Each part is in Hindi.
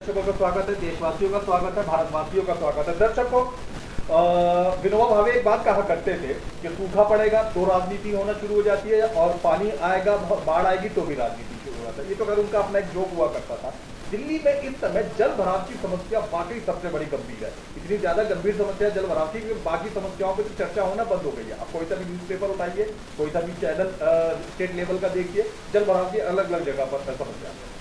दर्शकों का स्वागत है, देशवासियों का स्वागत है, भारतवासियों का स्वागत है। दर्शकों, विनोबा भावे एक बात कहा करते थे कि सूखा पड़ेगा तो राजनीति होना शुरू हो जाती है और पानी आएगा, बाढ़ आएगी तो भी राजनीति शुरू हो जाता है। ये तो अगर उनका अपना एक जोक हुआ करता था। दिल्ली में इस समय जल भराव की समस्या वाकई सबसे बड़ी गंभीर है। इतनी ज्यादा गंभीर समस्या जल भराव की, बाकी समस्याओं पर तो चर्चा होना बंद हो गई है। आप कोई सा भी न्यूज़पेपर उठाइए, कोई सा भी चैनल स्टेट लेवल का देखिए, जल भराव की अलग अलग जगह पर समस्या है।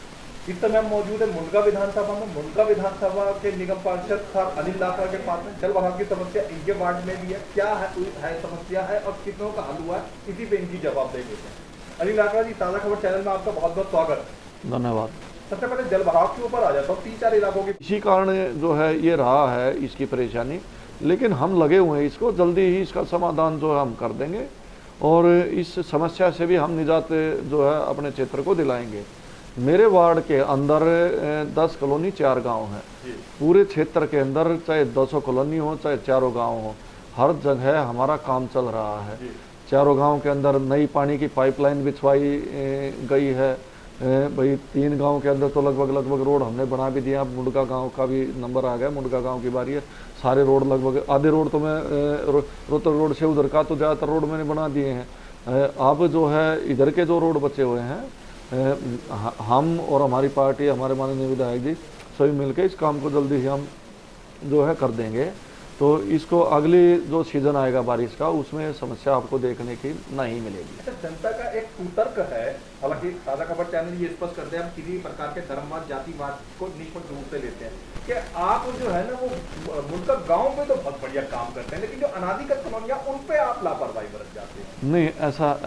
इस समय हम मौजूद है मुंडका विधानसभा में। मुंडका विधानसभा के निगम पार्षद था अनिल लाखड़ा के पास में। जल भराव की समस्या इनके वार्ड में भी है। क्या है समस्या है और कितनों का हल हुआ है, इसी पे इनकी जवाब दे देते हैं। अनिल लाखड़ा जी, ताजा खबर चैनल में आपका बहुत बहुत स्वागत है। धन्यवाद। सबसे पहले जल भराव के ऊपर आ जाता हूँ। 3-4 इलाकों की इसी कारण जो है ये रहा है इसकी परेशानी, लेकिन हम लगे हुए हैं इसको जल्दी ही इसका समाधान जो है हम कर देंगे और इस समस्या से भी हम निजात जो है अपने क्षेत्र को दिलाएंगे। मेरे वार्ड के अंदर 10 कॉलोनी 4 गांव हैं। पूरे क्षेत्र के अंदर चाहे 200 कॉलोनी हो चाहे 4 गांव हो, हर जगह हमारा काम चल रहा है। 4 गांव के अंदर नई पानी की पाइपलाइन बिछवाई गई है। भाई 3 गांव के अंदर तो लगभग रोड हमने बना भी दिया। मुंडका गांव का भी नंबर आ गया, मुंडका गांव की बारी है। सारे रोड लगभग आधे रोड तो मैं रोहतक रोड से उधर का तो ज़्यादातर रोड मैंने बना दिए हैं। अब जो है इधर के जो रोड बचे हुए हैं, हम और हमारी पार्टी, हमारे माननीय विधायक जी सभी मिलकर इस काम को जल्दी ही हम जो है कर देंगे। तो इसको अगली जो सीजन आएगा बारिश का, उसमें समस्या आपको देखने की नहीं मिलेगी। जनता का एक कुतर्क है, हालांकि ताजा खबर चैनल ये स्पष्ट करते हैं हम किसी भी प्रकार के धर्मवाद जातिवाद को निष्पक्ष रूप से लेते हैं कि आप जो है ना वो मुंडका गांव में तो बहुत बढ़िया काम करते हैं, लेकिन जो अनाधिकृत कॉलोनियां उन पे आप लापरवाही बरत जाते हैं। नहीं,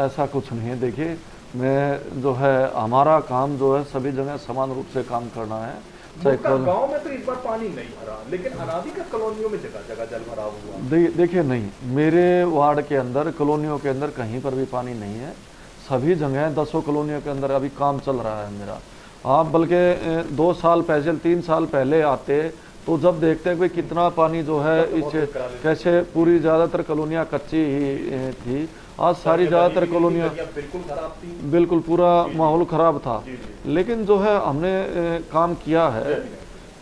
ऐसा कुछ नहीं है। देखिए, मैं जो है हमारा काम जो है सभी जगह समान रूप से काम करना है। गांव में तो इस बार पानी नहीं भरा, लेकिन अनाधिकृत कॉलोनियों में जगह जगह जल भराव हुआ। देखिए, नहीं, मेरे वार्ड के अंदर कॉलोनियों के अंदर कहीं पर भी पानी नहीं है। सभी जगह 200 कॉलोनियों के अंदर अभी काम चल रहा है मेरा। आप बल्कि 2 साल पहले 3 साल पहले आते तो जब देखते हैं कि कितना पानी जो है इस कैसे पूरी ज़्यादातर कॉलोनियाँ कच्ची ही थी। आज सारी ज़्यादातर कॉलोनियाँ बिल्कुल खराब थी, बिल्कुल पूरा माहौल ख़राब था। लेकिन जो है हमने काम किया है,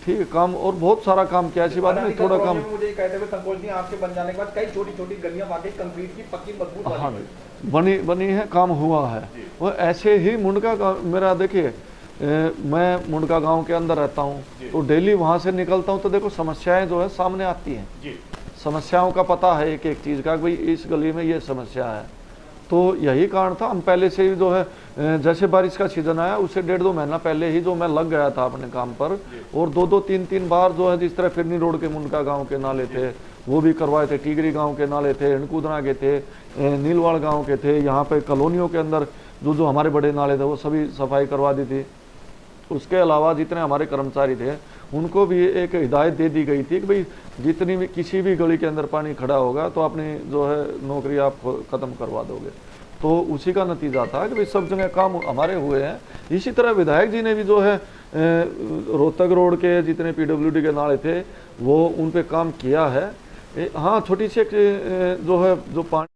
ठीक है, काम और बहुत सारा काम किया। ऐसी बात नहीं, थोड़ा काम। मुझे कहते हुए संकोच नहीं, आपके बन जाने के बाद कई छोटी छोटी गलियां वाकई कंक्रीट की पक्की मजबूत बनी है, काम हुआ है। वो ऐसे ही मुंडका का मेरा, देखिए मैं मुंडका गांव के अंदर रहता हूं तो डेली वहां से निकलता हूं तो देखो समस्याएं जो है सामने आती हैं। समस्याओं का पता है एक एक चीज़ का, भाई इस गली में ये समस्या है। तो यही कारण था, हम पहले से ही जो है जैसे बारिश का सीजन आया उससे 1.5-2 महीना पहले ही जो मैं लग गया था अपने काम पर, और 2-2, 3-3 बार जो है जिस तरह फिरनी रोड के मुंडका गांव के नाले थे वो भी करवाए थे, टिगरी गांव के नाले थे, हिणकुदना के थे, नीलवाड़ गाँव के थे। यहाँ पे कॉलोनियों के अंदर जो हमारे बड़े नाले थे वो सभी सफाई करवा दी थी। उसके अलावा जितने हमारे कर्मचारी थे उनको भी एक हिदायत दे दी गई थी कि भाई जितनी भी किसी भी गली के अंदर पानी खड़ा होगा तो अपनी जो है नौकरी आप ख़त्म करवा दोगे। तो उसी का नतीजा था कि भाई सब जगह काम हमारे हुए हैं। इसी तरह विधायक जी ने भी जो है रोहतक रोड के जितने PWD के नाले थे वो उन पे काम किया है। हाँ, छोटी सी जो है जो पानी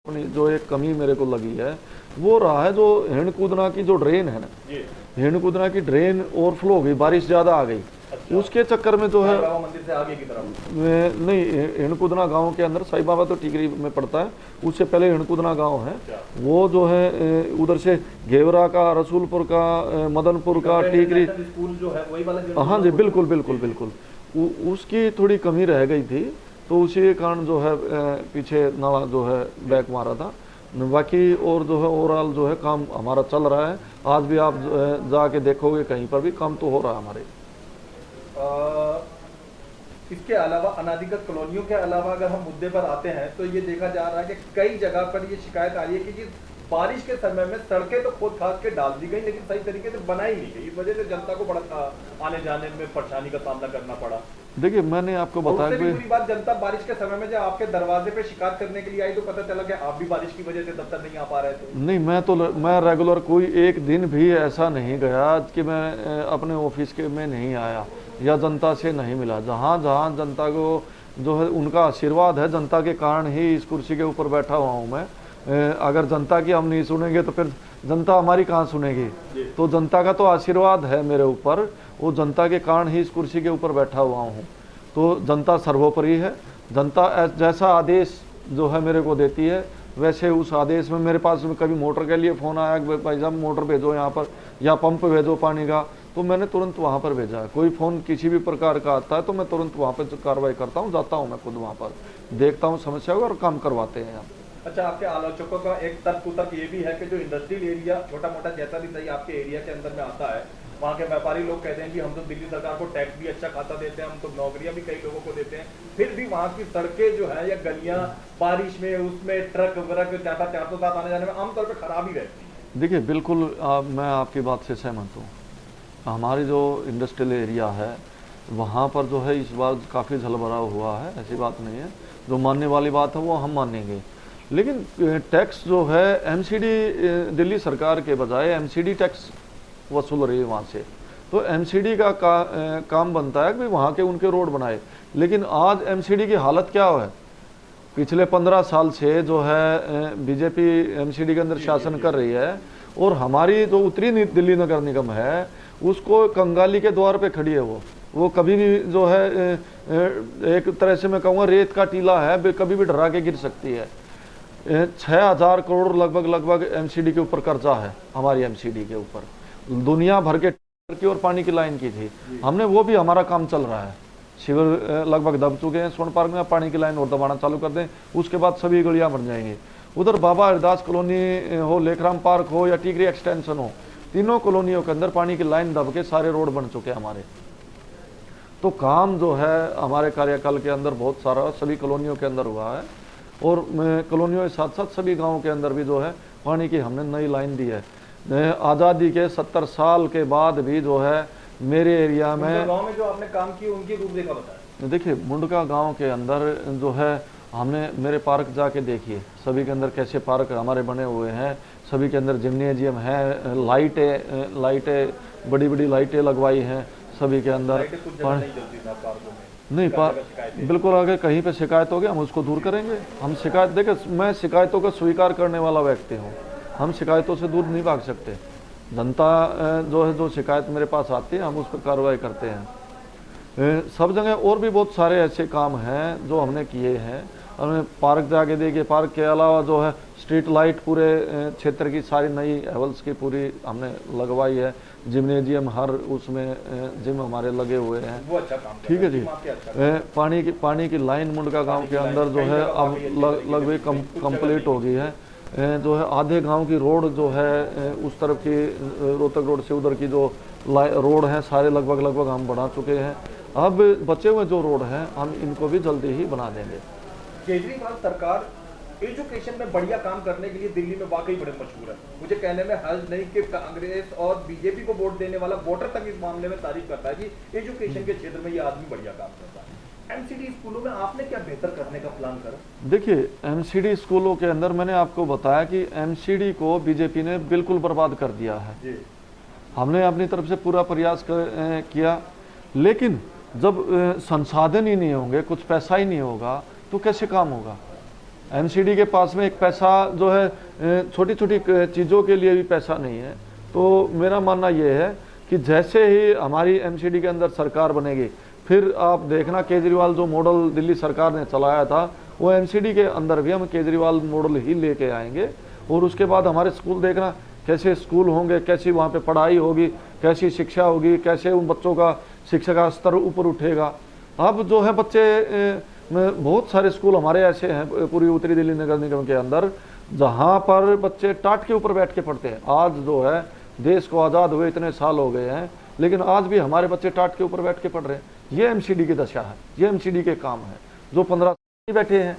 जो एक कमी मेरे को लगी है वो रहा है, जो हिणकुदना की जो ड्रेन है ना, हिणकुदना की ड्रेन ओवरफ्लो हो गई, बारिश ज़्यादा आ गई। अच्छा। उसके चक्कर में जो है मंदिर से आगे की तरफ नहीं, हिणकुदना गांव के अंदर साई बाबा तो टिगरी में पड़ता है, उससे पहले हिणकुदना गांव है। वो जो है उधर से घेवरा का, रसूलपुर का, मदनपुर का, टिगरी स्कूल जो है वही वाला। हाँ जी, बिल्कुल उसकी थोड़ी कमी रह गई थी, तो उसी कारण जो है पीछे नाला जो है बैक मारा था। बाकी और जो है ओवरऑल जो है काम हमारा चल रहा है। आज भी आप जाके देखोगे कहीं पर भी काम तो हो रहा है हमारे। इसके अलावा अनाधिकृत कॉलोनियों के अलावा अगर हम मुद्दे पर आते हैं तो ये देखा जा रहा है कि कई जगह पर ये शिकायत आ रही है कि बारिश के समय में सड़कें तो खोद खाद के डाल दी गई लेकिन सही तरीके से बनाई नहीं गई। इस वजह से जनता को बड़ा आने जाने में परेशानी का सामना करना पड़ा। देखिए, मैंने आपको बताया कि पूरी बात, जनता बारिश के समय में जब आपके दरवाजे पे शिकायत करने के लिए आई तो पता चला कि आप भी बारिश की वजह से दफ्तर नहीं आ पा रहे थे। नहीं, मैं रेगुलर कोई एक दिन भी ऐसा नहीं गया कि मैं अपने ऑफिस के में नहीं आया या जनता से नहीं मिला। जहाँ जनता को जो है उनका आशीर्वाद है, जनता के कारण ही इस कुर्सी के ऊपर बैठा हुआ हूँ मैं। अगर जनता की हम नहीं सुनेंगे तो फिर जनता हमारी कहाँ सुनेगी। तो जनता का तो आशीर्वाद है मेरे ऊपर, वो जनता के कारण ही इस कुर्सी के ऊपर बैठा हुआ हूँ। तो जनता सर्वोपरि है। जनता जैसा आदेश जो है मेरे को देती है, वैसे उस आदेश में मेरे पास में कभी मोटर के लिए फ़ोन आया कि भाई साहब मोटर भेजो यहाँ पर, या पंप भेजो पानी का, तो मैंने तुरंत वहाँ पर भेजा है। कोई फ़ोन किसी भी प्रकार का आता है तो मैं तुरंत वहाँ पर कार्रवाई करता हूँ, जाता हूँ मैं खुद वहाँ पर, देखता हूँ समस्या को और काम करवाते हैं यहाँ। अच्छा, आपके आलोचकों का एक तर्क ये भी है कि जो इंडस्ट्रियल एरिया छोटा मोटा जैसा भी सही आपके एरिया के अंदर में आता है, वहाँ के व्यापारी लोग कहते हैं कि हम तो दिल्ली सरकार को टैक्स भी अच्छा खाता देते हैं, हम तो नौकरियां भी कई लोगों को देते हैं, फिर भी वहाँ की सड़कें जो है या गलियां बारिश में उसमें ट्रक वरक चाहता 407 आने जाने में आमतौर पर खराब ही रहती है। देखिए बिल्कुल मैं आपकी बात से सहमत हूँ। हमारी जो इंडस्ट्रियल एरिया है वहाँ पर जो है इस बार काफ़ी जलभराव हुआ है, ऐसी बात नहीं है। जो मानने वाली बात है वो हम मानेंगे, लेकिन टैक्स जो है एमसीडी दिल्ली सरकार के बजाय एमसीडी टैक्स वसूल रही है वहाँ से। तो एमसीडी का काम बनता है कि वहाँ के उनके रोड बनाए, लेकिन आज एमसीडी की हालत क्या है। पिछले 15 साल से जो है बीजेपी एमसीडी के अंदर शासन कर रही है, और हमारी जो उत्तरी दिल्ली नगर निगम है उसको कंगाली के द्वार पे खड़ी है। वो कभी भी जो है एक तरह से मैं कहूँगा रेत का टीला है, कभी भी डरा के गिर सकती है। 6000 करोड़ लगभग एमसीडी के ऊपर कर्जा है हमारी एमसीडी के ऊपर। दुनिया भर के की और पानी की लाइन की थी हमने, वो भी हमारा काम चल रहा है। शिविर लगभग दब चुके हैं स्वर्ण पार्क में, पानी की लाइन और दबाना चालू कर दें, उसके बाद सभी गलियां बन जाएंगी। उधर बाबा हरदास कॉलोनी हो, लेखराम पार्क हो या टिकरी एक्सटेंशन हो, तीनों कॉलोनियों के अंदर पानी की लाइन दब के सारे रोड बन चुके हैं हमारे। तो काम जो है हमारे कार्यकाल के अंदर बहुत सारा सभी कॉलोनियों के अंदर हुआ है, और कॉलोनियों के साथ साथ सभी गाँव के अंदर भी जो है पानी की हमने नई लाइन दी है। आज़ादी के 70 साल के बाद भी जो है मेरे एरिया में गांव में जो आपने काम किया उनकी रूपरेखा बताएं। देखिए मुंडका गांव के अंदर जो है हमने मेरे पार्क जाके देखिए, सभी के अंदर कैसे पार्क हमारे बने हुए हैं, सभी के अंदर जिम्नेजियम है, लाइटें बड़ी बड़ी लाइटें लगवाई हैं सभी के अंदर। नहीं बिल्कुल, अगर कहीं पे शिकायत होगी हम उसको दूर करेंगे। हम शिकायत देखिए, मैं शिकायतों को स्वीकार करने वाला व्यक्ति हूँ, हम शिकायतों से दूर नहीं भाग सकते। जनता जो है जो शिकायत मेरे पास आती है हम उस पर कार्रवाई करते हैं। सब जगह और भी बहुत सारे ऐसे काम हैं जो हमने किए हैं। हमने पार्क जाके देखिए, पार्क के अलावा जो है स्ट्रीट लाइट पूरे क्षेत्र की सारी नई हेवल्स की पूरी हमने लगवाई है। जिम्नेजियम हर उसमें जिम हमारे लगे हुए हैं, वो अच्छा काम ठीक है जी। पानी की लाइन मुंडका गांव के अंदर जो है अब लगभग कंप्लीट हो गई है। जो है आधे गांव की रोड जो है उस तरफ की रोहतक रोड से उधर की जो रोड है सारे लगभग हम बना चुके हैं। अब बचे हुए जो रोड हैं हम इनको भी जल्दी ही बना देंगे। केजरीवाल सरकार एजुकेशन में बढ़िया काम करने के लिए दिल्ली में वाकई बड़े मशहूर है। मुझे कहने में हर्ज नहीं कि कांग्रेस और बीजेपी को वोट देने वाला वोटर तक इस मामले में तारीफ करता है कि एजुकेशन के क्षेत्र में ये आदमी बढ़िया काम करता है। एमसीडी स्कूलों में आपने क्या बेहतर करने का प्लान करा? देखिए एमसीडी स्कूलों के अंदर मैंने आपको बताया कि एमसीडी को बीजेपी ने बिल्कुल बर्बाद कर दिया है। हमने अपनी तरफ से पूरा प्रयास किया, लेकिन जब संसाधन ही नहीं होंगे, कुछ पैसा ही नहीं होगा तो कैसे काम होगा। एमसीडी के पास में एक पैसा जो है छोटी छोटी चीज़ों के लिए भी पैसा नहीं है। तो मेरा मानना ये है कि जैसे ही हमारी एमसीडी के अंदर सरकार बनेगी, फिर आप देखना केजरीवाल जो मॉडल दिल्ली सरकार ने चलाया था वो एमसीडी के अंदर भी हम केजरीवाल मॉडल ही लेके आएंगे। और उसके बाद हमारे स्कूल देखना कैसे स्कूल होंगे, कैसी वहाँ पे पढ़ाई होगी, कैसी शिक्षा होगी, कैसे उन बच्चों का शिक्षा का स्तर ऊपर उठेगा। अब जो है बच्चे बहुत सारे स्कूल हमारे ऐसे हैं पूरी उत्तरी दिल्ली नगर निगम के अंदर जहाँ पर बच्चे टाट के ऊपर बैठ के पढ़ते हैं। आज जो है देश को आज़ाद हुए इतने साल हो गए हैं, लेकिन आज भी हमारे बच्चे टाट के ऊपर बैठ के पढ़ रहे हैं। ये एमसीडी की दशा है, ये एमसीडी के काम है जो 15 साल बैठे हैं।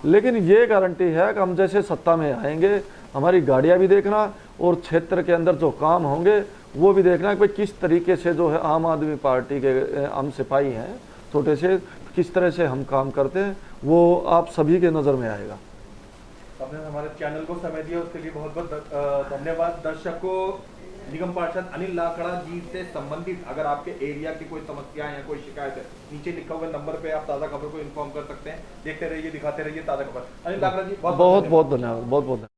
लेकिन ये गारंटी है कि हम जैसे सत्ता में आएंगे हमारी गाड़ियाँ भी देखना और क्षेत्र के अंदर जो काम होंगे वो भी देखना कि भाई किस तरीके से जो है आम आदमी पार्टी के हम सिपाही हैं छोटे से, किस तरह से हम काम करते हैं वो आप सभी के नज़र में आएगा। आपने हमारे चैनल को समय दिया उसके लिए बहुत बहुत धन्यवाद। दर्शकों, निगम पार्षद अनिल लाकड़ा जी से संबंधित अगर आपके एरिया की कोई समस्या है या कोई शिकायत है, नीचे लिखा हुए नंबर पे आप ताज़ा खबर को इन्फॉर्म कर सकते हैं। देखते रहिए, दिखाते रहिए ताज़ा खबर। अनिल लाकड़ा जी बहुत बहुत धन्यवाद।